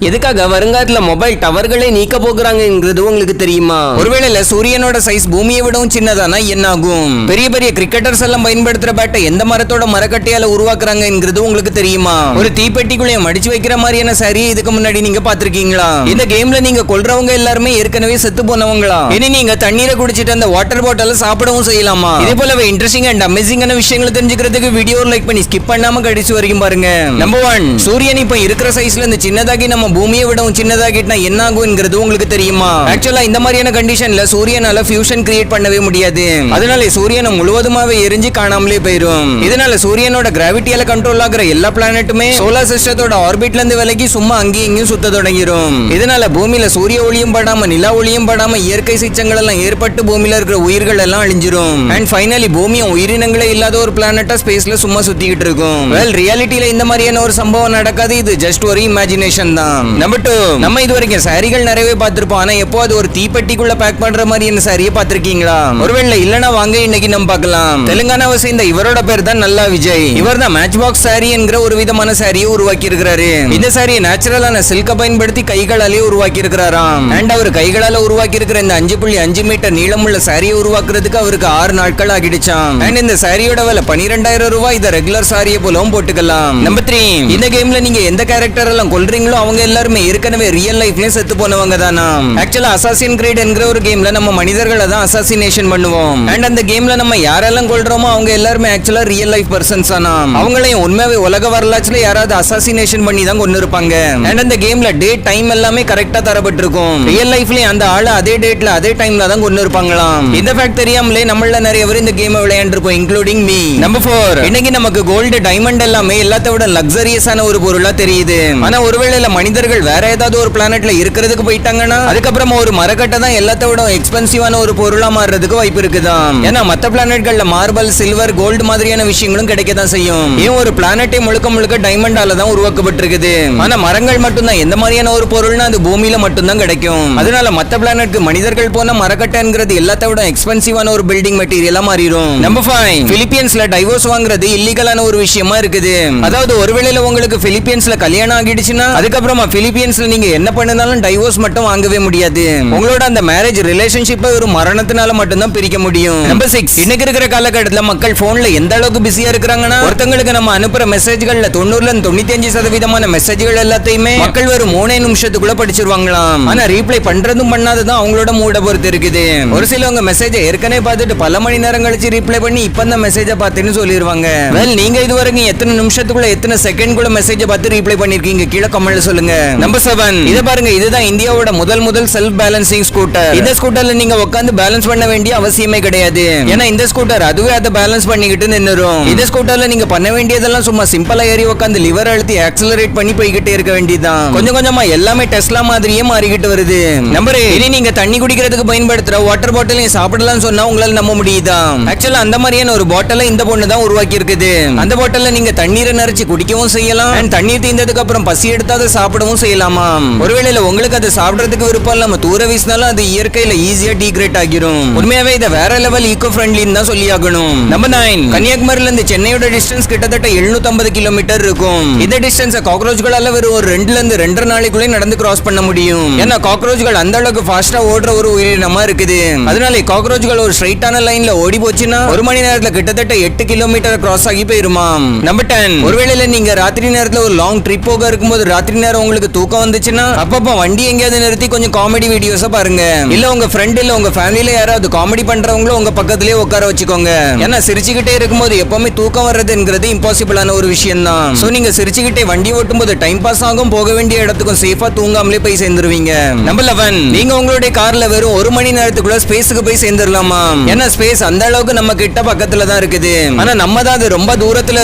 எதுக்காக வருங்காலத்துல மொபைல் டவர்களே நீக்க போகிறாங்கிறது உங்களுக்கு தெரியுமா? ஒருவேளை சூரியனோட சைஸ் பூமியை விடவும் சின்னதானா என்ன ஆகும்? பெரிய பெரிய கிரிக்கெட்டர்ஸ் எல்லாம் பயன்படுத்துற பேட்டை எந்த மரத்தோட மரக்கட்டையால உருவாக்குறாங்கிறது உங்களுக்கு தெரியுமா? ஒரு தீப்பெட்டிக்குள்ளே மடிச்சு வைக்கிற மாதிரியான சரியை இதுக்கு முன்னாடி நீங்க பாத்திருக்கீங்களா? இந்த கேம்ல நீங்க கொல்றவங்க எல்லாருமே ஏற்கனவே செத்து போனவங்களா? இனி நீங்க தண்ணீரை குடிச்சிட்டு அந்த வாட்டர் பாட்டில சாப்பிடவும் செய்யலாமா? இதே போலவே இன்ட்ரெஸ்டிங் அண்ட் அமேசிங்கான விஷயங்களை தெரிஞ்சுக்கிறதுக்கு வீடியோ லைக் பண்ணி ஸ்கிப் பண்ணாம கடைசி வரைக்கும் பாருங்க. நம்பர் 1, சூரியன் இப்ப இருக்கிற சைஸ்ல இருந்து சின்னதாகி நம்ம பூமியை விடவும் சின்னதாகிட்டா என்ன ஆகும்ங்கிறது உங்களுக்கு தெரியுமா? ஆக்சுவலா இந்த மாதிரியான கண்டிஷன்ல சூரியனால ஃபியூஷன் கிரியேட் பண்ணவே முடியாது. அதனால சூரியனை முழுவதுமாவே எரிஞ்சு காணாமலே போயிடும். இதனால சூரியனோட கிராவிட்டியால கண்ட்ரோல் ஆகிற எல்லா பிளானட்டுமே சோலார் சிஸ்டத்தோட ஆர்பிட்ல இருந்து விலகி சும்மா அங்கேயும் இங்கேயும் சுத்த தொடங்கிடும். இதனால பூமியில சூரிய ஒளியும் படாம நிலா ஒளியும் படாம இயற்கை சீற்றங்கள் எல்லாம் ஏற்பட்டு பூமியில இருக்கிற உயிர்கள் எல்லாம் அழிஞ்சிரும். அண்ட் ஃபைனலி பூமியும் உயிரினங்களே இல்லாத ஒரு பிளானட்டா ஸ்பேஸ்ல சும்மா சுத்திக்கிட்டு இருக்கும். வெல், ரியாலிட்டியில இந்த மாதிரியான ஒரு சம்பவம் நடக்காது. இது ஜஸ்ட் ஒரு இமேஜினேஷன் தான். நம்பர் 2, நம்ம இது வரைக்கும் சாரிகள் நிறையவே பார்த்திருப்போம். ஆனா எப்போ அது ஒரு தீப்பெட்டிக்குள்ள பேக் பண்ற மாதிரி என்ன சாரியை பார்த்திருக்கீங்களா? ஒருவேளை இல்லனா வாங்க இன்னைக்கு நம்ம பார்க்கலாம். தெலுங்கானாவை சேர்ந்த இவரோட பேர் தான் நல்லா விஜய். இவர் தான் மேட்ச் பாக்ஸ் சாரி என்கிற ஒரு விதமான சாரியை உருவாக்கி இருக்கிறாரு. இந்த சாரியை நேச்சுரலான சில்க பயன்படுத்தி கைகளாலே உருவாக்கி இருக்கிறாராம். அண்ட் அவர் கைகளால உருவாக்கி இருக்கிற இந்த 5.5 மீட்டர் நீளமுள்ள சாரியை உருவாக்குறதுக்கு அவருக்கு 6 நாட்கள் ஆகிடுச்சாம். அண்ட் இந்த சாரியோட விலை 12,000 ரூபாய். இத ரெகுலர் சாரியை போலவும் போட்டுக்கலாம். நம்பர் 3, இந்த கேம்ல நீங்க எந்த கேரக்டர் எல்லாம் கொல்றீங்களோ அவங்க எல்லாருமே ஏற்கனவே ரியல் லைஃப்ல செத்து போனவங்க தானா? ஆக்சுவலா அசாசின் கிரீட் என்கிற ஒரு கேம்ல நம்ம மனிதர்களை தான் அசாசினேஷன் பண்ணுவோம். அண்ட் அந்த கேம்ல நம்ம யாரெல்லாம் கொல்றோமோ அவங்க எல்லாருமே ஆக்சுவலா ரியல் லைஃப் பர்சன்ஸ் ஆனா அவங்களையும் உண்மையாவே உலக வரலாற்றுல யாராவது அசாசினேஷன் பண்ணி தான் கொண்டு இருப்பாங்க. அண்ட் அந்த கேம்ல டேட் டைம் எல்லாமே கரெக்டா தரப்பட்டிருக்கும். ரியல் லைஃப்லயும் அந்த ஆளு அதே டேட்ல அதே டைம்ல தான் கொண்டு இருப்பாங்களாம். இந்த ஃபேக்ட் தெரியாமலே நம்மள நிறைய பேர் இந்த கேமை விளையாண்டுருப்போம், இன்க்ளூடிங் மீ. நம்பர் 4, இன்னைக்கு நமக்கு கோல்டு டைமண்ட் எல்லாமே எல்லாத்த விட லக்ஸரியஸான ஒரு பொருளா தெரியுது. ஆனா ஒருவேளை மனிதர்கள் வேற ஏதாவது ஒரு பிளானட்ல இருக்கிறதுக்கு போயிட்டாங்கன்னா அதுக்கப்புறமா ஒரு மரக்கட்டை தான் எல்லாத்த விட எக்ஸ்பென்சிவான ஒரு பொருளா மாறுறதுக்கு வாய்ப்பு இருக்குதான். ஏன்னா மத்த பிளானட்கள்ல மார்பல், சில்வர், கோல்டு மாதிரியான விஷயங்களும் கிடைக்க தான் செய்யும். ஏன் ஒரு பிளானட்டே முழுக்க முழுக்க டைமண்டால தான் உருவாக்கப்பட்டிருக்குது. ஆனா மரங்கள் மட்டும் தான் எந்த மாதிரியான ஒரு பொருள்னா அது பூமியில மட்டும் தான் கிடைக்கும். அதனால மத்த பிளானட்க்கு மனிதர்கள் போன மரக்கட்டைங்கிறது எல்லாத்த விட எக்ஸ்பென்சிவான ஒரு பில்டிங் மெட்டீரியலா மாறிடும். நம்பர் 5, பிலிப்பீன்ஸ்ல டைவோர்ஸ் வாங்குறது இல்லீகலான ஒரு விஷயமா இருக்குது. அதாவது ஒருவேளை உங்களுக்கு பிலிப்பீன்ஸ்ல கல்யாணம் ஆகிடுச்சுன்னா அதுக்கப்புறமா பிலிப்பீன்ஸ்ல நீங்க என்ன பண்ணாலும் டைவோர்ஸ் மட்டும் வாங்கவே முடியாது. உங்களோட அந்த மேரேஜ் ரிலேஷன்ஷிப்பை ஒரு மரணத்தினால மட்டும் தான் பிரிக்க முடியும். நம்பர் 6, இன்னைக்கு இருக்கிற காலகட்டத்துல மக்கள் போன்ல எந்த அளவுக்கு பிஸியா இருக்கிறாங்கன்னா ஒருத்தங்களுக்கு நம்ம அனுப்புற மெசேஜ்கள்ல 90-95% மெசேஜ்கள் எல்லாத்தையுமே மக்கள் வெறும் 3 நிமிஷத்துக்குள்ள படிச்சிருவாங்களாம். ஆனா ரீப்ளை பண்றதும் பண்ணாததும் அவங்களோட மூட பொறுத்து இருக்குது. ஒரு சிலவங்க மெசேஜ் ஏற்கனவே பார்த்துட்டு பல மணி நேரம் கழிச்சு ரீப்ளை பண்ணி இப்ப அந்த மெசேஜ பார்த்தேன்னு சொல்லிடுவாங்க. வெல், நீங்க இதுவரைக்கும் எத்தனை நிமிஷத்துக்குள்ள எத்தனை செகண்ட்குள்ள மெசேஜ பார்த்து ரீப்ளை பண்ணிருக்கீங்க? கீழே கமெண்ட்ல சொல்லுங்க. நம்பர் 7, இத பாருங்க, இதுதான் இந்தியாவோட முதல் செல்ஃப் பேலன்சிங் ஸ்கூட்டர். இந்த ஸ்கூட்டர்ல நீங்க உட்கார்ந்து பேலன்ஸ் பண்ண வேண்டிய அவசியமே கிடையாது. ஏன்னா இந்த ஸ்கூட்டர் அதுவே அதை பேலன்ஸ் பண்ணிக்கிட்டு நின்னுரும். இந்த ஸ்கூட்டர்ல நீங்க பண்ண வேண்டியதெல்லாம் சும்மா சிம்பிளா ஏறி உட்கார்ந்து லிவர் அழுத்தி ஆக்சலரேட் பண்ணி போய்கிட்டே இருக்க வேண்டியதுதான். கொஞ்சம் கொஞ்சமா எல்லாமே டெஸ்லா மாதிரியே மாறிக்கிட்டு வருது. நம்பர் 8, இனி நீங்க தண்ணி குடிக்கிறதுக்கு பயன்படுத்துற வாட்டர் பாட்டிலையும் சாப்பிடலாம் சொன்னா உங்களால நம்ப முடியுதா? ஆக்சுவலா அந்த மாதிரியான ஒரு பாட்டில இந்த பொண்ணு தான் உருவாக்கி இருக்குது. அந்த பாட்டில நீங்க தண்ணீரை நிறைச்சு குடிக்கவும் செய்யலாம். அண்ட் தண்ணீர் தீர்ந்ததுக்கு அப்புறம் பசி எடுத்து அதை சாப்பிடவும் செய்யலாமா? ஒருவேளை உங்களுக்கு அதை சாப்பிடுறதுக்கு விருப்பம் இல்லாம தூர வீசினாலும் அது இயற்கையில ஈஸியா டீக்ரேட் ஆகிரும். உண்மையாவே இதை வேற லெவல் ஈகோ ஃப்ரெண்ட்லின்னு தான் சொல்லி ஆகணும். நம்பர் 9, கன்னியாகுமரியில இருந்து சென்னையோட டிஸ்டன்ஸ் கிட்டத்தட்ட 750 கிலோமீட்டர் இருக்கும். இந்த டிஸ்டன்ஸ் காக்ரோச்களால வெறும் ஒரு 2 to 2.5 நாளைக்குள்ளே நடந்து கிராஸ் பண்ண முடியும். ஏன்னா காக்ரோச்கள் அந்த அளவுக்கு ஃபாஸ்டா ஓடுற ஒரு உயிரினமா இருக்குது. அதனால காக்ரோச்கள் ஒரு ஸ்ட்ரைட்டான லைன்ல ஓடி போச்சுன்னா 1 மணி நேரத்துல கிட்டத்தட்ட 8 கிலோமீட்டர் கிராஸ் ஆகி போயிருமா. நம்பர் 10, ஒருவேளை நீங்க ராத்திரி நேரத்துல ஒரு லாங் ட்ரிப் போக இருக்கும்போது ராத்திரி நேரம் உங்களுக்கு தூக்கம் வந்துச்சுன்னா அப்பப்ப வண்டி எங்கேயாவது நிறுத்தி கொஞ்சம் காமெடி வீடியோஸ் பாருங்க. இல்ல உங்க ஃப்ரெண்ட் இல்ல உங்க ஃபேமிலில யாராவது காமெடி பண்றவங்களும் உங்க பக்கத்திலேயே உட்கார வச்சுக்கோங்க. ஏன்னா சிரிச்சுக்கிட்டே இருக்கும்போது எப்பவுமே தூக்கம் வர்றதுங்கிறது இம்பாசிபிளான ஒரு விஷயம் தான். சோ நீங்க சிரிச்சுக்கிட்டே வண்டி ஓட்டும் போது டைம் பாஸ் ஆகும், போக வேண்டிய இடத்துக்கும் சேஃபா தூங்காமலே போய் சேர்ந்துருவீங்க. நம்பர் 11, நீங்க உங்களுடைய கார்ல வெறும் 1 மணி நேரத்துக்குள்ள ஸ்பேஸுக்கு போய் சேர்ந்துடலாமா? ஏன்னா ஸ்பேஸ் அந்த அளவுக்கு நம்ம கிட்ட பக்கத்துல தான் இருக்குது. ஆனா நம்ம தான் அது ரொம்ப தூரத்துல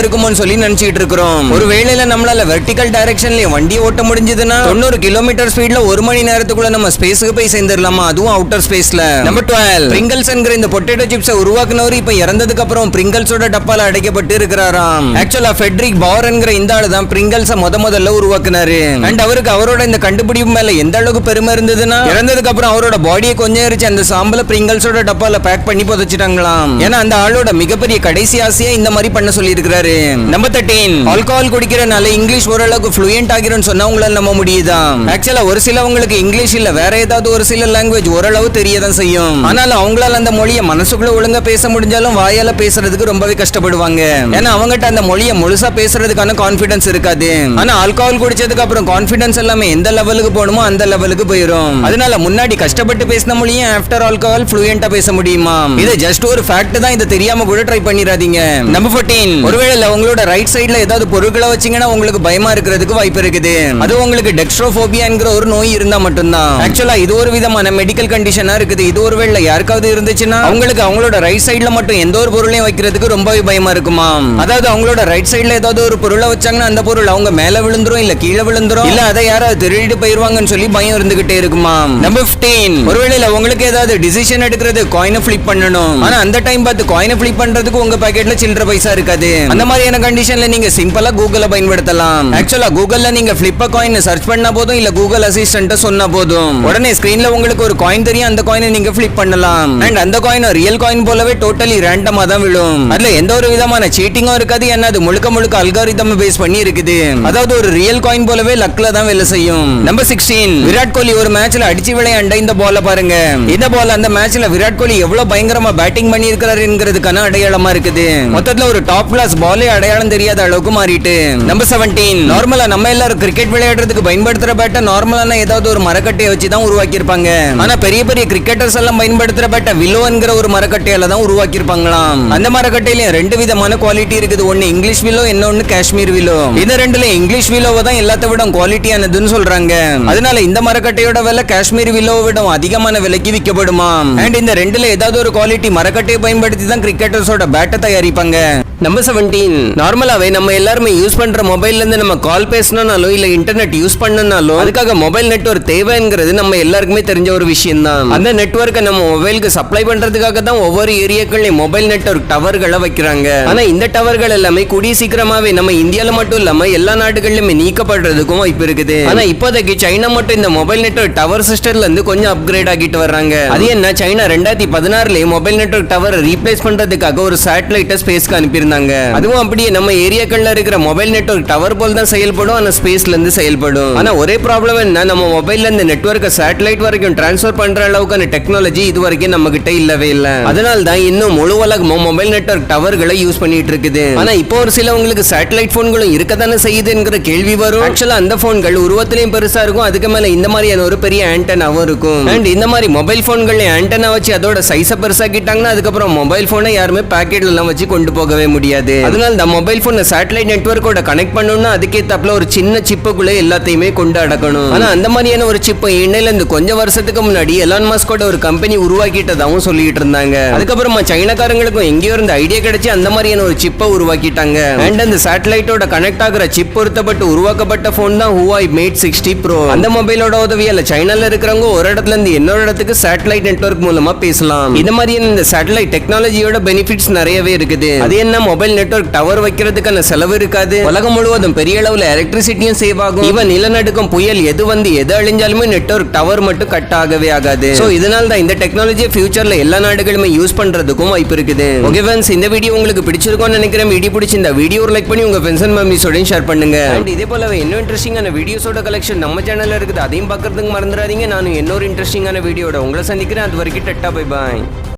இருக்குமோன்னு சொல்லி நினைச்சிட்டு இருக்கிறோம். ஒரு வேளையில நம்மளால வெர்டிகல் டைரக்ஷன்ல வண்டி ஓட்ட முடிஞ்சதுன்னா 90 கிலோமீட்டர் ஸ்பீட்ல 1 மணி நேரத்துக்குள்ள நம்ம ஸ்பேஸுக்கு போய் சேர்ந்துடலாமா? அதுவும் அவுட்டர் ஸ்பேஸ்ல. நம்பர் 12, பிரிங்கிள்ஸ் என்கிற இந்த பொட்டேட்டோ சிப்ஸை உருவாக்குனவர் இப்ப இறந்ததுக்கு அப்புறம் பிரிங்கிள்ஸோட டப்பால அடைக்கப்பட்டு இருக்கிறாராம். ஆக்சுவலா ஃபெட்ரிக் பவர் என்கிற இந்த ஆளு தான் பிரிங்கிள்ஸை முதல்ல உருவாக்குனாரு. அண்ட் அவருக்கு அவரோட இந்த கண்டுபிடிப்பு மேல எந்த அளவுக்கு பெருமை இருந்ததுன்னா இறந்ததுக்கு அப்புறம் அவரோட பாடியை கொஞ்சம் எரிச்சு அந்த சாம்பல பிரிங்கிள்ஸோட டப்பால பேக் பண்ணி புதைச்சிட்டாங்களாம். ஏன்னா அந்த ஆளோட மிகப்பெரிய கடைசி ஆசையா இந்த மாதிரி பண்ண சொல்லி இருக்கிறாரு. நம்பர் 13, ஆல்கஹால் குடிக்கிறனால இங்கிலீஷ் ஓரளவுக்கு ஃப்ளூயன்ட் ஆகிரும் சொன்னா நம்மளால நம்ப முடியுதாம். ஆக்சுவலா ஒரு சிலவங்களுக்கு இங்கிலீஷ் இல்ல வேற ஏதாவது ஒரு சில லாங்குவேஜ் ஓரளவு தெரியதான் செய்யும். ஆனாலும் அவங்களால அந்த மொழியை மனசுக்குள்ள ஒழுங்கா பேச முடிஞ்சாலும் வாயால பேசுறதுக்கு ரொம்பவே கஷ்டப்படுவாங்க. ஏன்னா அவங்ககிட்ட அந்த மொழியை முழுசா பேசுறதுக்கான கான்பிடன்ஸ் இருக்காது. ஆனா ஆல்கஹால் குடிச்சதுக்கு அப்புறம் கான்பிடன்ஸ் எல்லாமே எந்த லெவலுக்கு போகணுமோ அந்த லெவலுக்கு போயிடும். அதனால முன்னாடி கஷ்டப்பட்டு பேசின மொழியை ஆஃப்டர் ஆல்கஹால் ஃப்ளூயண்டா பேச முடியுமா? இது ஜஸ்ட் ஒரு ஃபேக்ட் தான். இதை தெரியாம கூட ட்ரை பண்ணிராதீங்க. நம்பர் 14, ஒருவேளை உங்களோட ரைட் சைடுல ஏதாவது பொருட்களை வச்சீங்கன்னா உங்களுக்கு பயமா இருக்கிறதுக்கு வாய்ப்பு இருக்குது. அது உங்களுக்கு டெக்ஸ்ட்ரோபோபியாங்கிற ஒரு நோய் இருந்தா மட்டும்தான். ஆக்சுவலா இது ஒரு விதமான மெடிக்கல் கண்டிஷனா இருக்குது. இது ஒருவேளை யாருக்காவது இருந்துச்சுன்னா அவங்களுக்கு அவங்களோட ரைட் சைடுல மட்டும் எந்த ஒரு பொருளையும் வைக்கிறதுக்கு ரொம்பவே பயமா இருக்குமா. அதாவது அவங்களோட ரைட் சைடுல ஏதாவது ஒரு பொருளை வச்சாங்கன்னா அந்த பொருள் அவங்க மேல விழுந்துரும், இல்ல கீழே விழுந்துரும், இல்ல அதை யாராவது திருடிட்டு போயிருவாங்கன்னு சொல்லி பயம் இருந்துகிட்டே இருக்குமா. நம்பர் 15, ஒருவேளை உங்களுக்கு ஏதாவது டிசிஷன் எடுக்கிறது காயினை ஃபிளிப் பண்ணணும். ஆனா அந்த டைம் பார்த்து காயினை ஃபிளிப் பண்றதுக்கு உங்க பாக்கெட்ல சில்லற பைசா இருக்காது. அந்த மாதிரியான கண்டிஷன்ல நீங்க சிம்பிளா கூகுள பயன்படுத்தலாம். ஆக்சுவலா கூகுள்ல நீங்க ஃபிளிப் காயின் சர்ச் பண்ணா போதும், இல்ல கூகுள் அசிஸ்டன்ட் சொன்னா போதும், உடனே ஸ்கிரீன்ல உங்களுக்கு ஒரு காயின் தெரியும். அந்த காயினை நீங்க ஃபிளிப் பண்ணலாம். அண்ட் அந்த காயின் ரியல் காயின் போலவே டோட்டலி ரேண்டமா தான் விழும். அதுல எந்த ஒரு விதமான சீட்டிங்கும் இருக்காது. ஏன்னா அது முழுக்க முழுக்க அல்காரிதம் பேஸ் பண்ணி இருக்குது. அதாவது ஒரு ரியல் காயின் போலவே லக்ல தான் வேலை செய்யும். நம்பர் 16, விராட் கோலி ஒரு மேட்ச்ல அடிச்சு விளையாண்ட இந்த பால பாருங்க. இந்த பால் அந்த மேட்ச்ல விராட் கோலி எவ்வளவு பயங்கரமா பேட்டிங் பண்ணி இருக்கிறாருங்கிறதுக்கான அடையாளமா இருக்குது. மொத்தத்துல ஒரு டாப் கிளாஸ் பாலே அடையாளம் தெரியாத அளவுக்கு மாறிட்டு. நம்பர் 17, நார்மலா நம்ம எல்லாரும் கிரிக்கெட் விளையாடுறதுக்கு பயன்படுத்துற பேட்டை நார்மலான ஏதாவது ஒரு மரக்கட்டையை வச்சு தான் உருவாக்கி இருப்பாங்க. ஆனா பெரிய பெரிய கிரிக்கெட்டர்ஸ் எல்லாம் பயன்படுத்துற பேட்டை வில்லோங்கிற ஒரு மரக்கட்டையால தான் உருவாக்கி இருப்பாங்களாம். அந்த மரக்கட்டையில ரெண்டு விதமான குவாலிட்டி இருக்குது. ஒன்னு இங்கிலீஷ் வில்லோ, இன்னொன்னு காஷ்மீர் வில்லோ. இந்த ரெண்டுல இங்கிலீஷ் வில்லோவை தான் எல்லாத்த விட குவாலிட்டியானதுன்னு சொல்றாங்க. அதனால இந்த மரக்கட்டையோட விலை காஷ்மீர் வில்லோவை விட அதிகமான விலைக்கு விற்கப்படுமா. அண்ட் இந்த ரெண்டுல ஏதாவது ஒரு குவாலிட்டி மரக்கட்டையை பயன்படுத்தி தான் கிரிக்கெட்டர்ஸோட பேட்டை தயாரிப்பாங்க. நம்பர் 17, நார்மலாவே நம்ம எல்லாருமே யூஸ் பண்ற மொபைல்ல இருந்து நம்ம கால் பேசணும்னாலும் இல்ல இன்டர்நெட் யூஸ் பண்ணனாலும் அதுக்காக மொபைல் நெட்வொர்க் தேவைங்கிறது நம்ம எல்லாருக்குமே தெரிஞ்ச ஒரு விஷயம் தான். அந்த நெட்வொர்க்கை நம்ம மொபைலுக்கு சப்ளை பண்றதுக்காக தான் ஒவ்வொரு ஏரியாக்கள்லயும் மொபைல் நெட்வொர்க் டவர்களை வைக்கிறாங்க. ஆனா இந்த டவர்கள் எல்லாமே கூடிய சீக்கிரமாவே நம்ம இந்தியால மட்டும் இல்லாம எல்லா நாடுகளிலுமே நீக்கப்படுறதுக்கும் வாய்ப்பு இருக்குது. ஆனா இப்போதைக்கு சைனா மட்டும் இந்த மொபைல் நெட்வொர்க் டவர் சிஸ்டம்ல இருந்து கொஞ்சம் அப்கிரேட் ஆகிட்டு வர்றாங்க. அது என்ன, China 2016 mobile network tower replace பண்றதுக்காக ஒரு சேட்டலைட்டை ஸ்பேஸ்க்கு அனுப்பியிருந்தாங்க. அதுவும் அப்படியே நம்ம ஏரியாக்கள்ல இருக்கிற மொபைல் நெட்வொர்க் டவர் போல தான் செயல்படும். ஆனா ஸ்பேஸ்ல இருந்து செயல்படும். ஆனா ஒரே ப்ராப்ளம் என்ன, நம்ம மொபைல்ல இருந்து நெட்வொர்க்கை சேட்டலைட் வரைக்கும் டிரான்ஸ்ஃபர் பண்ற அளவுக்கான டெக்னாலஜி இது வரைக்கும் நம்ம கிட்ட இல்லவே இல்ல. அதனால தான் இன்னும் முழு உலகமும் மொபைல் நெட்வொர்க் டவர்களை யூஸ் பண்ணிட்டு இருக்குது. ஆனா இப்போ ஒரு சிலவங்களுக்கு சேட்டலைட் போன்களும் இருக்கதானே செய்யுதுங்கிற கேள்வி வரும். ஆக்சுவலா அந்த போன்கள் உருவத்திலையும் பெருசா இருக்கும். அதுக்கு மேல இந்த மாதிரியான ஒரு பெரிய ஆண்டனாவும் இருக்கும். அண்ட் இந்த மாதிரி மொபைல் போன்கள் ஆண்டனா வச்சு அதோட சைஸை பெருசாக்கிட்டாங்கன்னா அதுக்கப்புறம் மொபைல் போனை யாருமே பாக்கெட்ல எல்லாம் வச்சு கொண்டு போகவே முடியாது. அதனால இந்த மொபைல் போனை சேட்டலைட் நெட்வொர்க்கோட கனெக்ட் பண்ணணும்னா அதுக்கே தப்புல ஒரு சின்ன சிப்புக்குள்ள எல்லாத்தையுமே கொண்டு அடக்கணும். ஆனா அந்த மாதிரியான ஒரு சிப்பை இணையில இருந்து கொஞ்சம் வருஷத்துக்கு முன்னாடி எலான் மஸ்கோட ஒரு கம்பெனி உருவாக்கிட்டதாகவும் சொல்லிட்டு இருந்தாங்க. அதுக்கப்புறமா சைனாக்காரங்களுக்கும் எங்கேயோ இருந்து ஐடியா கிடைச்சு அந்த மாதிரியான ஒரு சிப்பை உருவாக்கிட்டாங்க. அண்ட் அந்த சேட்டலைட்டோட கனெக்ட் ஆகிற சிப் பொருத்தப்பட்டு உருவாக்கப்பட்ட போன் தான் Huawei Mate 60 Pro. அந்த மொபைலோட உதவியால சைனால இருக்கிறவங்க ஒரு இடத்துல இருந்து இன்னொரு இடத்துக்கு சேட்டலைட் நெட்வொர்க் மூலமா பேசலாம். இந்த மாதிரியான இந்த சேட்டலைட் டெக்னாலஜியோட பெனிஃபிட்ஸ் நிறையவே இருக்குது. அது என்ன, மொபைல் நெட்வொர்க் டவர் வைக்கிறதுக்கான செலவு இருக்காது. உலகம் முழுவதும் பெரிய அளவுல எலக்ட்ரிசிட்டியும் சேவ் ஆகும். ஈவன் நிலநடுக்கம், புயல் எது வந்து எது அழிஞ்சாலுமே நெட்வொர்க் டவர் மட்டும் கட் ஆகவே ஆகாது. சோ இதனால தான் இந்த டெக்னாலஜி ஃபியூச்சர்ல எல்லா நாடுகளுமே யூஸ் பண்றதுக்கும் வாய்ப்பு இருக்குது. ஓகே फ्रेंड्स, இந்த வீடியோ உங்களுக்கு பிடிச்சிருக்கும்னு நினைக்கிறேன். வீடியோ பிடிச்சிருந்தா வீடியோ லைக் பண்ணி உங்க ஃப்ரெண்ட்ஸ் அண்ட் ஃபேமிலிஸோட ஷேர் பண்ணுங்க. அண்ட் இதே போலவே இன்னும் இன்ட்ரெஸ்டிங்கான வீடியோஸோட கலெக்ஷன் நம்ம சேனல்ல இருக்குது. அதையும் பார்க்கிறதுக்கு மறந்துடாதீங்க. நானும் இன்னொரு இன்ட்ரெஸ்டிங்கான வீடியோட உங்களை சந்திக்கிறேன். அது வரைக்கும் டட்டா பை பாய்.